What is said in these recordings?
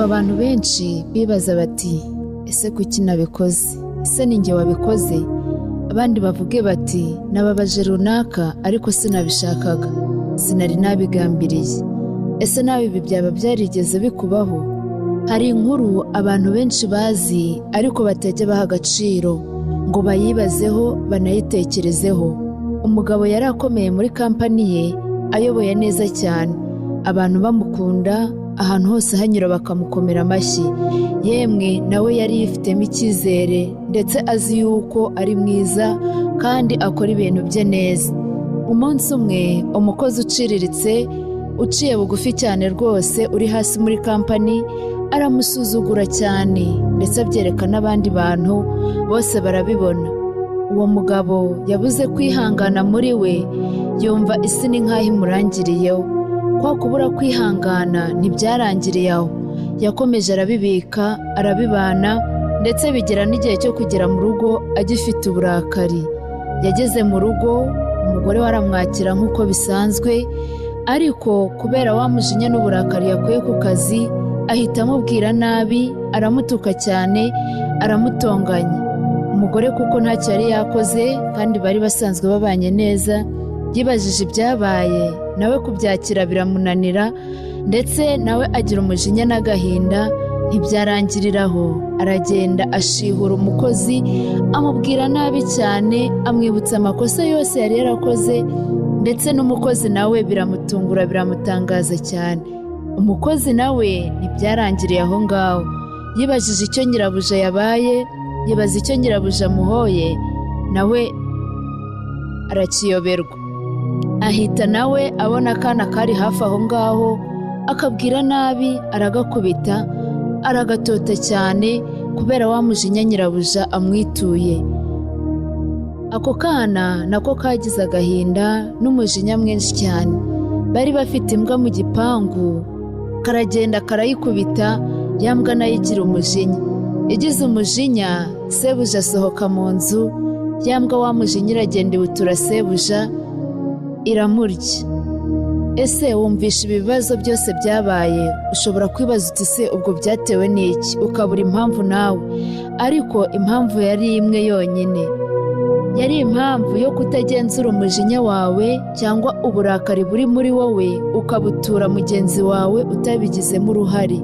numva abantu benshi bibaza bati ese kuki nabikoze, ese ni njye wabikoze? Abandi bavuge bati nababaje runaka ariko sinabishakaga, sinari nabigambiriye. Ese nawe ibi byaba byarigeze bikubaho? Hari inkuru abantu benshi bazi ariko batajya baha agaciro ngo bayibazeho banayitekerezeho. Umugabo yari akomeye muri kampani ye, ayoboye neza cyane, abantu bamukunda, ahantu hose hanyura bakamukomera amashyi. Yemwe nawe yari yifitemo icyizere ndetse azi yuko ari mwiza kandi akora ibintu bye neza. Umunsi umwe umukozi uciriritse uciye bugufi cyane rwose uri hasi muri kampani aramusuzugura cyane ndetse abyereka n'abandi bantu bose barabibona. Uwo mugabo yabuze kwihangana muri we, yumva isi ni nk'aho imurangiriyeho. Kwa kubura kwihangana ntibyarangiriye aho, yakomeje arabibika arabibana ndetse bigera n'igihe cyo kugera mu rugo agifite uburakari. Yageze mu rugo umugore we aramwakira nk'uko bisanzwe, ariko kubera wa mujinya n'uburakari yakuye ku kazi ahita amubwira nabi, aramutuka cyane, aramutonganya. Umugore kuko ntacyo yari yakoze kandi bari basanzwe babanye neza, yibajije ibyabaye, nawe kubyakira biramunanira ndetse nawe agira umujinya n'agahinda. Ntibyarangiriraho, aragenda ashihura umukozi, amubwira nabi cyane, amwibutsa amakosa yose yari yarakoze ndetse n'umukozi nawe biramutungura biramutangaza cyane. Umukozi nawe ntibyarangiriye aho ngaho, yibajije icyo nyirabuja yabaye, yibaza icyo nyirabuja amuhoye, nawe arakiyoberwa. Ahita nawe abona akana kari hafi aho ngaho, akabwira nabi, aragakubita, aragatota cyane kubera wa mujinya nyirabuja amwituye. Ako kana nako kagize agahinda n'umujinya mwinshi cyane. Bari bafite imbwa mu gipangu, karagenda karayikubita, ya mbwa nayo igira umujinya. Igize umujinya, sebuja asohoka mu nzu, ya mbwa wa mujinya iragenda ibutura sebuja, iramurya. Ese wumvisha ibibazo byose byabaye, ushobora kwibaza uti se ubwo byatewe n'iki, ukabura impamvu nawe. Ariko impamvu yari imwe yonyine, yari impamvu yo kutagenzura umujinya wawe cyangwa uburakari buri muri wowe ukabutura mugenzi wawe utabigizemo uruhare.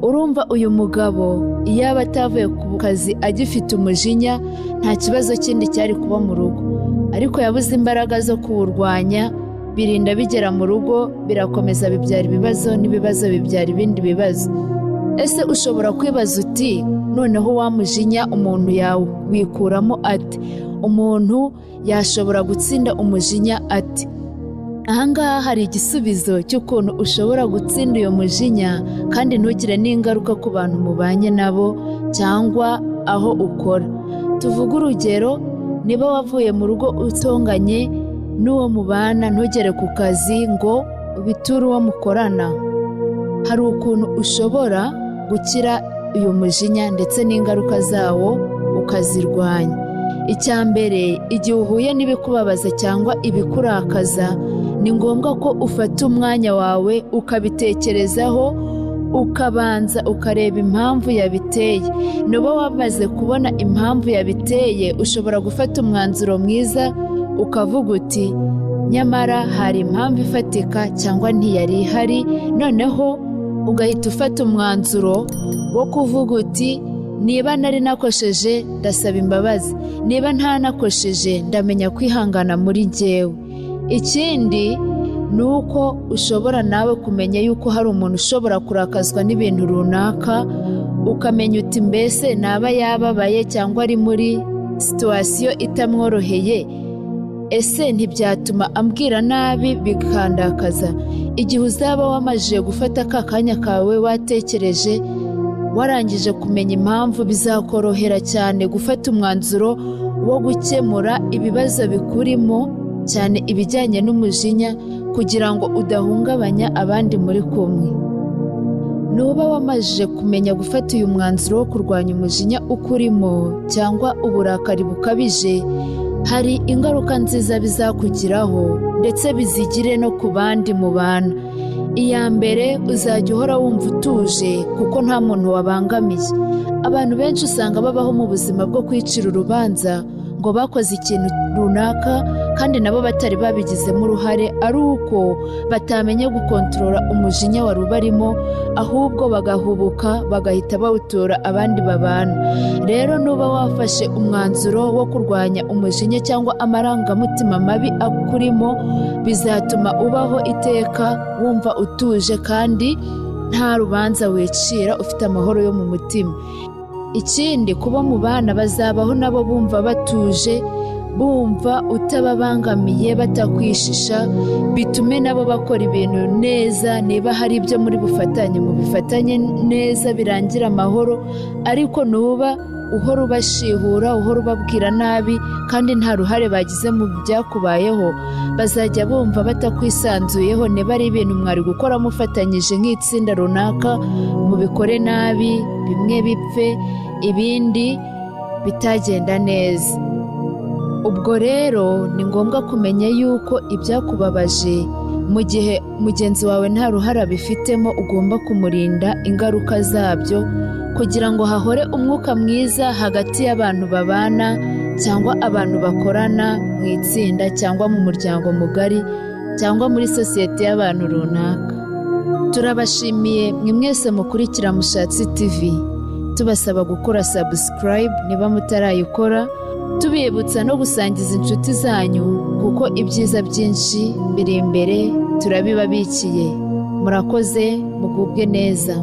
Urumva uyu mugabo iyaba atavuye ku kazi agifite umujinya, nta kibazo kindi cyari kuba mu rugo, ariko yabuze imbaraga zo kuwurwanya, birinda bigera mu rugo, birakomeza bibyara ibibazo n'ibibazo bibyara ibindi bibazo. Ese ushobora kwibaza uti noneho wa mujinya umuntu yawe wikuramo ate? Umuntu yashobora gutsinda umujinya ate? Ahangaha hari igisubizo cy'ukuntu ushobora gutsinda uyo mujinya kandi ntugire n'ingaruka ku bantu mubanye nabo cyangwa aho ukora. Tuvuge urugero, niba wavuye mu rugo utonganye n'uwo mubana, ntugere ku kazi ngo ubiture uwo mukorana. Hari ukuntu ushobora gukira uyu mujinya ndetse n'ingaruka zawo ukazirwanya. Icya mbere, igihe uhuye n'ibikubabaza cyangwa ibikurakaza, ni ngombwa ko ufata umwanya wawe ukabitekerezaho, ukabanza ukareba impamvu yabiteye. Nuba wamaze kubona impamvu yabiteye, ushobora gufata umwanzuro mwiza ukavuga uti nyamara hari impamvu ifatika cyangwa ntiyari ihari. Noneho ugahita ufata umwanzuro wo kuvuga uti niba nari nakosheje ndasaba imbabazi, niba ntanakosheje ndamenya kwihangana muri njyewe. Ikindi ni uko ushobora nawe kumenya yuko hari umuntu ushobora kurakazwa n'ibintu runaka, ukamenya uti mbese naba yababaye cyangwa ari muri situwasiyo itamworoheye, ese ntibyatuma ambwira nabi bikandakaza? Igihe uzaba wamajije gufata ka kanya kawe watekereje, warangije kumenya impamvu, bizakorohera cyane gufata umwanzuro wo gukemura ibibazo bikurimo, cyane ibijyanye n'umujinya, kugira ngo udahungabanya abandi muri kumwe. Nuba wamajije kumenya gufata uyu mwanzuro wo kurwanya umujinya ukurimo cyangwa uburakari bukabije, hari ingaruka nziza bizakugiraho ndetse bizigire no ku bandi mubana. iya mbere uzajya uhora wumva utuje kuko nta muntu wabangamiye. Abantu benshi usanga babaho mu buzima bwo kwicira urubanza ngo bakoze ikintu runaka kandi nabo batari babigizemo uruhare, ari uko batamenya gukontorora umujinya wari ubarimo, ahubwo bagahubuka bagahita bawutora abandi babana. Rero nuba wafashe umwanzuro wo kurwanya umujinya cyangwa amarangamutima mabi akurimo, bizatuma ubaho iteka wumva utuje kandi nta rubanza wicira, ufite amahoro yo mu mutima. Ikindi, kuba mu bana bazabaho nabo bumva batuje, bumva utababangamiye, batakwishisha, bitume nabo bakora ibintu neza. Niba hari ibyo muri bufatanye, mu bifatanye neza birangira amahoro, ariko nuba uhora ubashihura, uhora ubabwira nabi kandi nta ruhare bagize mu byakubayeho, bazajya bumva batakwisanzuyeho. Niba ari ibintu mwari gukora mufatanyije nk'itsinda runaka, mubikore nabi, bimwe bipfe, ibindi bitagenda neza. Ubwo rero ni ngombwa kumenya yuko ibyakubabaje, mu gihe mugenzi wawe nta ruhare abifitemo, ugomba kumurinda ingaruka zabyo kugira ngo hahore umwuka mwiza hagati y'abantu babana cyangwa abantu bakorana mu itsinda cyangwa mu muryango mugari cyangwa muri sosiyete y'abantu runaka. Turabashimiye mwe mwese mukurikira Mushatsi TV, tubasaba gukora subscribe niba mutarayikora, tubibutsa no gusangiza inshuti zanyu kuko ibyiza byinshi biri imbere turabibabikiye. Murakoze, mugubwe neza.